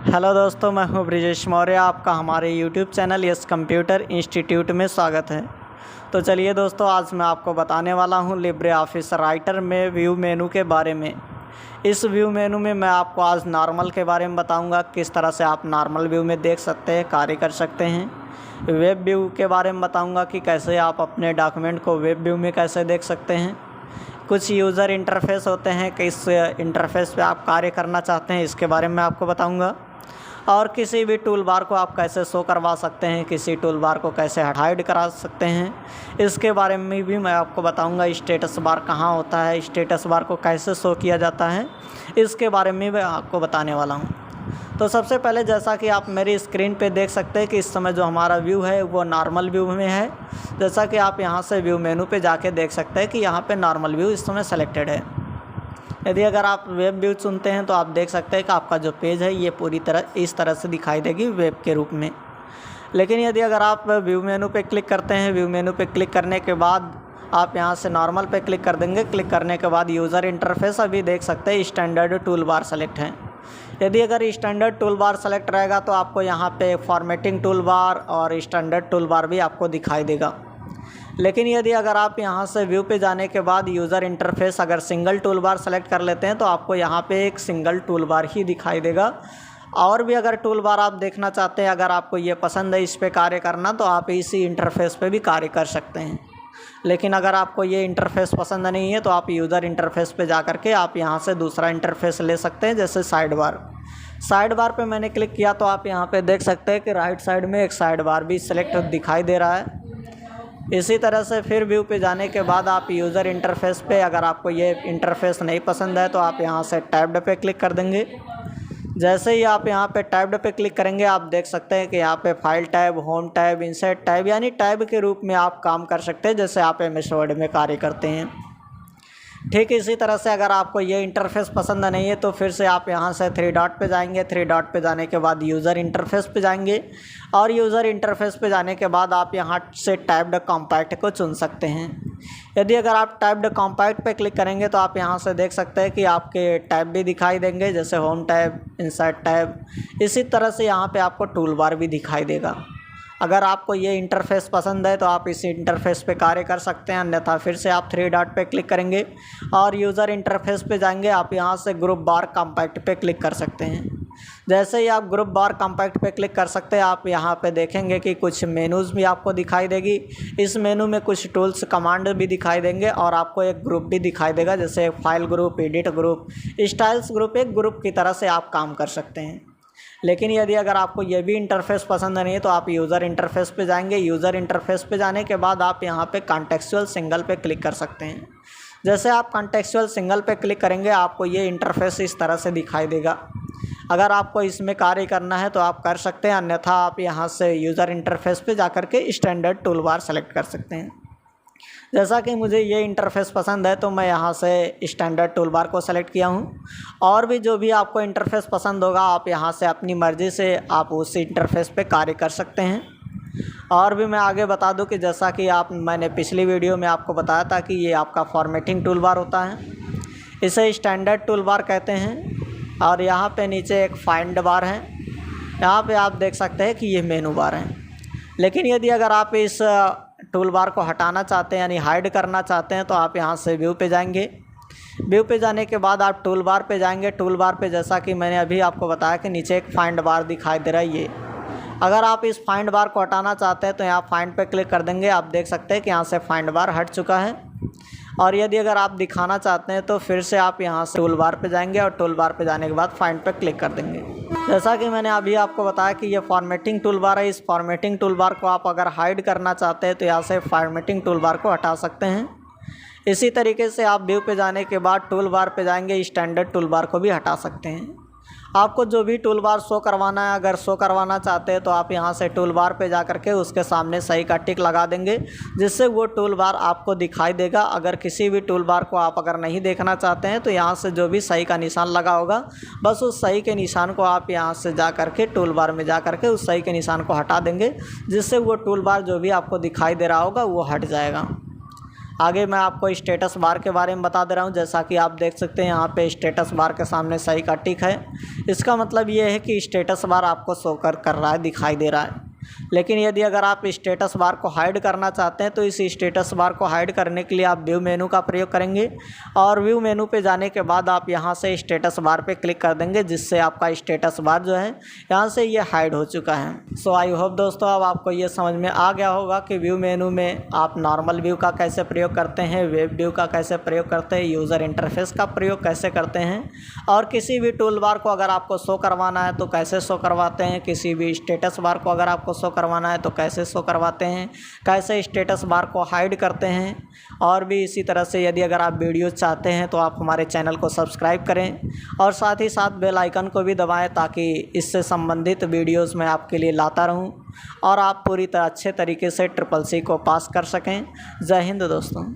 Hello दोस्तों, मैं हूं ब्रिजेश मौर्य। आपका हमारे YouTube channel yes computer institute में स्वागत है। तो चलिए दोस्तों, आज मैं आपको बताने वाला हूं लिब्रे ऑफिस राइटर में व्यू मेनू के बारे में। इस व्यू मेनू में मैं आपको आज नॉर्मल के बारे में बताऊंगा, किस तरह से आप नॉर्मल व्यू में देख सकते हैं, कार्य कर सकते हैं। वेब व्यू के बारे में बताऊँगा कि कैसे आप अपने डॉक्यूमेंट को वेब व्यू में कैसे देख सकते हैं। कुछ यूज़र इंटरफेस होते हैं, किस इंटरफेस पे आप कार्य करना चाहते हैं, इसके बारे में आपको बताऊंगा। और किसी भी टूल बार को आप कैसे शो करवा सकते हैं, किसी टूल बार को कैसे हाइड करा सकते हैं, इसके बारे में भी मैं आपको बताऊंगा। स्टेटस बार कहाँ होता है, स्टेटस बार को कैसे शो किया जाता है, इसके बारे में मैं आपको बताने वाला हूँ। तो सबसे पहले, जैसा कि आप मेरी स्क्रीन पे देख सकते हैं कि इस समय जो हमारा व्यू है वो नॉर्मल व्यू में है। जैसा कि आप यहाँ से व्यू मेनू पे जाके देख सकते हैं कि यहाँ पे नॉर्मल व्यू इस समय सेलेक्टेड है। यदि अगर आप वेब व्यू चुनते हैं तो आप देख सकते हैं कि आपका जो पेज है ये पूरी तरह इस तरह से दिखाई देगी वेब के रूप में। लेकिन यदि अगर आप व्यू मेनू पे क्लिक करते हैं, व्यू मेनू पे क्लिक करने के बाद आप यहाँ से नॉर्मल पे क्लिक कर देंगे। क्लिक करने के बाद यूज़र इंटरफेस अभी देख सकते हैं स्टैंडर्ड टूल बार सेलेक्ट है। यदि अगर स्टैंडर्ड टूल बार सेलेक्ट रहेगा तो आपको यहाँ पे फॉर्मेटिंग टूल बार और स्टैंडर्ड टूल बार भी आपको दिखाई देगा। लेकिन यदि अगर आप यहाँ से व्यू पे जाने के बाद यूज़र इंटरफेस अगर सिंगल टूल बार सेलेक्ट कर लेते हैं तो आपको यहाँ पे एक सिंगल टूल बार ही दिखाई देगा। और भी अगर टूल बार आप देखना चाहते हैं, अगर आपको ये पसंद है इस पे कार्य करना, तो आप इसी इंटरफेस पे भी कार्य कर सकते हैं। लेकिन अगर आपको ये इंटरफेस पसंद नहीं है तो आप यूज़र इंटरफेस पे जा करके आप यहाँ से दूसरा इंटरफेस ले सकते हैं, जैसे साइड बार। साइड बार पे मैंने क्लिक किया तो आप यहाँ पे देख सकते हैं कि राइट साइड में एक साइड बार भी सिलेक्ट दिखाई दे रहा है। इसी तरह से फिर व्यू पे जाने के बाद आप यूज़र इंटरफेस पे, अगर आपको ये इंटरफेस नहीं पसंद है तो आप यहाँ से टैब्ड पे क्लिक कर देंगे। जैसे ही आप यहाँ पे टैब्ड पे क्लिक करेंगे आप देख सकते हैं कि यहाँ पे file tab, home tab, insert tab यानी टैब के रूप में आप काम कर सकते हैं, जैसे आप एमएस वर्ड में कार्य करते हैं। ठीक इसी तरह से अगर आपको ये इंटरफेस पसंद नहीं है तो फिर से आप यहाँ से थ्री डॉट पे जाएंगे। थ्री डॉट पे जाने के बाद यूज़र इंटरफेस पे जाएंगे और यूज़र इंटरफेस पे जाने के बाद आप यहाँ से टैब्ड कॉम्पैक्ट को चुन सकते हैं। यदि अगर आप टैब्ड कॉम्पैक्ट पे क्लिक करेंगे तो आप यहाँ से देख सकते हैं कि आपके टैब भी दिखाई देंगे, जैसे होम टैब, इंसर्ट टैब। इसी तरह से यहाँ पर आपको टूल बार भी दिखाई देगा। अगर आपको ये इंटरफेस पसंद है तो आप इस इंटरफेस पे कार्य कर सकते हैं, अन्यथा फिर से आप थ्री डॉट पे क्लिक करेंगे और यूज़र इंटरफेस पे जाएंगे। आप यहाँ से ग्रुप बार कॉम्पैक्ट पे क्लिक कर सकते हैं। जैसे ही आप ग्रुप बार कॉम्पैक्ट पे क्लिक कर सकते हैं, आप यहाँ पे देखेंगे कि कुछ मेनूज़ भी आपको दिखाई देगी। इस मेनू में कुछ टूल्स, कमांड भी दिखाई देंगे और आपको एक ग्रुप भी दिखाई देगा, जैसे file group, edit group, styles group. एक ग्रुप की तरह से आप काम कर सकते हैं। लेकिन यदि अगर आपको ये भी इंटरफेस पसंद नहीं है तो आप यूज़र इंटरफेस पे जाएंगे। यूज़र इंटरफेस पे जाने के बाद आप यहाँ पे कॉन्टेक्चुअल सिंगल पे क्लिक कर सकते हैं। जैसे आप कॉन्टेक्चुअल सिंगल पे क्लिक करेंगे आपको ये इंटरफेस इस तरह से दिखाई देगा। अगर आपको इसमें कार्य करना है तो आप कर सकते हैं, अन्यथा आप यहाँ से यूज़र इंटरफेस पे जा कर के स्टैंडर्ड टूल बार सेलेक्ट कर सकते हैं। जैसा कि मुझे ये इंटरफेस पसंद है तो मैं यहाँ से स्टैंडर्ड टूल बार को सेलेक्ट किया हूँ। और भी जो भी आपको इंटरफेस पसंद होगा आप यहाँ से अपनी मर्ज़ी से आप उस इंटरफेस पे कार्य कर सकते हैं। और भी मैं आगे बता दूं कि जैसा कि मैंने पिछली वीडियो में आपको बताया था कि ये आपका फॉर्मेटिंग टूल बार होता है, इसे स्टैंडर्ड टूल बार कहते हैं। और यहाँ पे नीचे एक फाइंड बार है, यहाँ पे आप देख सकते हैं कि ये मेनू बार है। लेकिन यदि अगर आप इस टूल बार को हटाना चाहते हैं यानी हाइड करना चाहते हैं तो आप यहाँ से व्यू पे जाएंगे। व्यू पे जाने के बाद आप टूल बार पे जाएंगे। टूल बार पे जैसा कि मैंने अभी आपको बताया कि नीचे एक फाइंड बार दिखाई दे रहा है ये। अगर आप इस फाइंड बार को हटाना चाहते हैं तो यहाँ फाइंड पे क्लिक कर देंगे। आप देख सकते हैं कि यहाँ से फाइंड बार हट चुका है। और यदि अगर आप दिखाना चाहते हैं तो फिर से आप यहाँ से टूल बार पे जाएंगे और टूल बार पे जाने के बाद फाइंड पे क्लिक कर देंगे। जैसा कि मैंने अभी आपको बताया कि ये फॉर्मेटिंग टूल बार है। इस फॉर्मेटिंग टूल बार को आप अगर हाइड करना चाहते हैं तो यहाँ से फॉर्मेटिंग टूल बार को हटा सकते हैं। इसी तरीके से आप व्यू पे जाने के बाद टूल बार पे जाएंगे, स्टैंडर्ड टूल बार को भी हटा सकते हैं। आपको जो भी टूल बार शो करवाना है, अगर शो करवाना चाहते हैं तो आप यहाँ से टूल बार पे जा करके उसके सामने सही का टिक लगा देंगे, जिससे वो टूल बार आपको दिखाई देगा। अगर किसी भी टूल बार को आप अगर नहीं देखना चाहते हैं तो यहाँ से जो भी सही का निशान लगा होगा, बस उस सही के निशान को आप यहाँ से जा करके टूल बार में जा करके उस सही के निशान को हटा देंगे, जिससे वो टूल बार जो भी आपको दिखाई दे रहा होगा वो हट जाएगा। आगे मैं आपको स्टेटस बार के बारे में बता दे रहा हूँ। जैसा कि आप देख सकते हैं यहाँ पे स्टेटस बार के सामने सही का टिक है। इसका मतलब ये है कि स्टेटस बार आपको शो कर रहा है, दिखाई दे रहा है। लेकिन यदि अगर आप स्टेटस बार को हाइड करना चाहते हैं तो इस स्टेटस बार को हाइड करने के लिए आप व्यू मेनू का प्रयोग करेंगे और व्यू मेनू पे जाने के बाद आप यहाँ से स्टेटस बार पे क्लिक कर देंगे, जिससे आपका स्टेटस बार जो है यहाँ से ये हाइड हो चुका है। सो आई होप दोस्तों अब आपको ये समझ में आ गया होगा कि व्यू मेनू में आप नॉर्मल व्यू का कैसे प्रयोग करते हैं, वेब व्यू का कैसे प्रयोग करते हैं, यूज़र इंटरफेस का प्रयोग कैसे करते हैं और किसी भी टूल बार को अगर आपको शो करवाना है तो कैसे शो करवाते हैं, किसी भी स्टेटस बार को अगर आपको शो करवाना है तो कैसे शो करवाते हैं, कैसे स्टेटस बार को हाइड करते हैं। और भी इसी तरह से यदि अगर आप वीडियो चाहते हैं तो आप हमारे चैनल को सब्सक्राइब करें और साथ ही साथ बेल आइकन को भी दबाएं ताकि इससे संबंधित वीडियोस मैं आपके लिए लाता रहूं और आप पूरी तरह अच्छे तरीके से ट्रिपल सी को पास कर सकें। जय हिंद दोस्तों।